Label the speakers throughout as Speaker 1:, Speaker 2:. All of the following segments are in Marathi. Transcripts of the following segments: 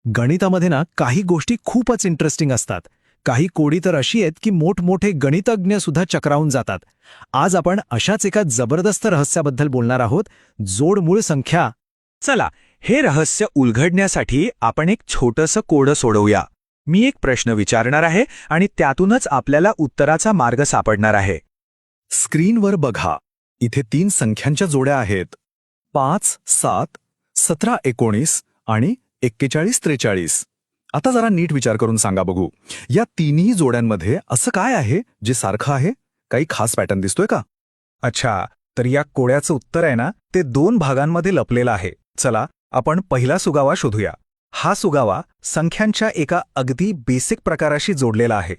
Speaker 1: गणितामध्ये ना काही गोष्टी खूपच इंटरेस्टिंग असतात. काही कोडी तर अशी आहेत की मोठमोठे गणितज्ञ सुद्धा चक्रावून जातात. आज आपण अशाच एका जबरदस्त रहस्याबद्दल बोलणार आहोत, जोडमूळ संख्या.
Speaker 2: चला, हे रहस्य उलगडण्यासाठी आपण एक छोटंसं कोडं सोडवूया. मी एक प्रश्न विचारणार आहे आणि त्यातूनच आपल्याला उत्तराचा मार्ग सापडणार आहे.
Speaker 1: स्क्रीनवर बघा, इथे 3 संख्यांच्या जोड्या आहेत. 5, 7, 17, 19 आणि 41, 43. आता जरा नीट विचार करून सांगा बघू, या तिन्ही जोड्यांमध्ये असं काय आहे जे सारखं आहे? काही खास पॅटर्न दिसतोय का?
Speaker 2: अच्छा, तर या कोड्याचं उत्तर आहे ना, ते 2 भागांमध्ये लपलेलं आहे. चला, आपण पहिला सुगावा शोधूया. हा सुगावा संख्यांच्या एका अगदी बेसिक प्रकाराशी जोडलेला आहे.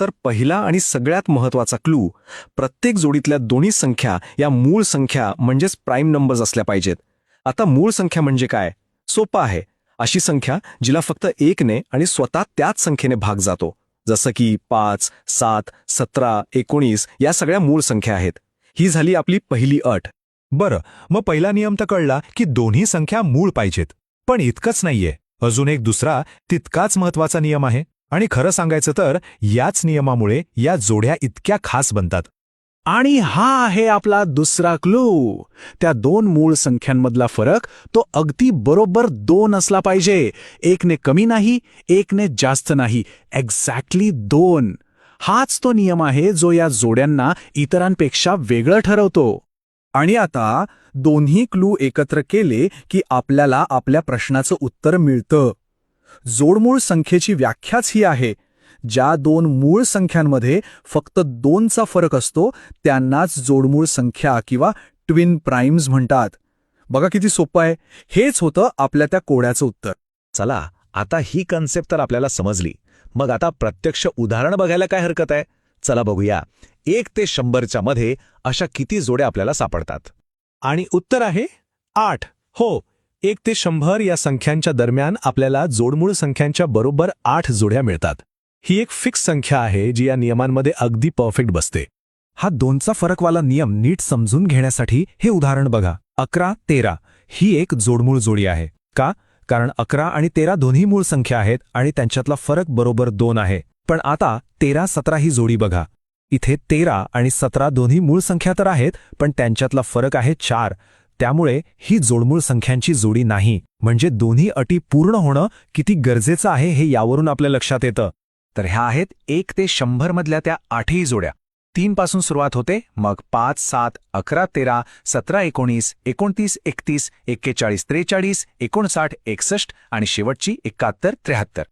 Speaker 1: तर पहिला आणि सगळ्यात महत्वाचा क्लू, प्रत्येक जोडीतल्या दोन्ही संख्या या मूळ संख्या म्हणजेच प्राईम नंबर्स असल्या पाहिजेत. आता मूळ संख्या म्हणजे काय? सोपं आहे. अशी संख्या जिला फक्त 1 ने आणि स्वतः त्याच संख्येने भाग जातो. जसं की 5, 7, 17, 19 या सगळ्या मूळ संख्या आहेत. ही झाली आपली पहिली अट.
Speaker 2: बरं, मग पहिला नियम तर कळला की दोन्ही संख्या मूळ पाहिजेत. पण इतकंच नाहीये. अजून एक दुसरा तितकाच महत्वाचा नियम आहे. आणि खरं सांगायचं तर याच नियमामुळे या जोड्या इतक्या खास बनतात.
Speaker 3: आणि हा आहे आपला दुसरा क्लू. त्या 2 मूळ संख्यांमधला फरक तो अगदी बरोबर 2 असला पाहिजे. 1 ने कमी नाही, 1 ने जास्त नाही, एक्झॅक्टली 2. हाच तो नियम आहे जो या जोड्यांना इतरांपेक्षा वेगळं ठरवतो. आणि आता दोन्ही क्लू एकत्र केले की आपल्याला आपल्या प्रश्नाचं उत्तर मिळतं. जोडमूळ संख्येची व्याख्याच ही आहे. ज्या 2 मूळ संख्यांमध्ये फक्त 2चा फरक असतो त्यांनाच जोडमूळ संख्या किंवा ट्विन प्राइम्स म्हणतात. बघा किती सोपं आहे. हेच होतं आपल्या त्या कोड्याचं उत्तर.
Speaker 2: चला, आता ही कन्सेप्ट तर आपल्याला समजली. मग आता प्रत्यक्ष उदाहरण बघायला काय हरकत आहे? चला बघूया. 1 ते 100च्या मध्ये अशा किती जोड्या आपल्याला सापडतात?
Speaker 3: आणि उत्तर आहे 8. हो, 1 ते 100 या संख्यांच्या दरम्यान आपल्याला जोडमूळ संख्यांच्या बरोबर 8 जोड्या मिळतात. ही एक फिक्स संख्या आहे जी या नियमांमध्ये अगदी परफेक्ट बसते.
Speaker 1: हा 2चा फरकवाला नियम नीट समजून घेण्यासाठी हे उदाहरण बघा. 11, 13 ही एक जोडमूळ जोडी आहे. का? कारण 11 आणि 13 दोन्ही मूळ संख्या आहेत आणि त्यांच्यातला फरक बरोबर 2 आहे. पण आता 13, 17 ही जोडी बघा. इथे 13 आणि 17 दोन्ही मूळ संख्या तर आहेत, पण त्यांच्यातला फरक आहे 4. त्यामुळे ही जोडमूळ संख्यांची जोडी नाही. म्हणजे दोन्ही अटी पूर्ण होणं किती गरजेचं आहे हे यावरून आपल्या लक्षात येतं.
Speaker 2: तर ह्या आहेत 1 ते 100 मधल्या त्या 8ही जोड्या. 3 पासून सुरुवात होते, मग 5, 7, 11, 13, 17, 19, 29, 31, 41, 43, 59, 61 आणि शेवटची 71, 73.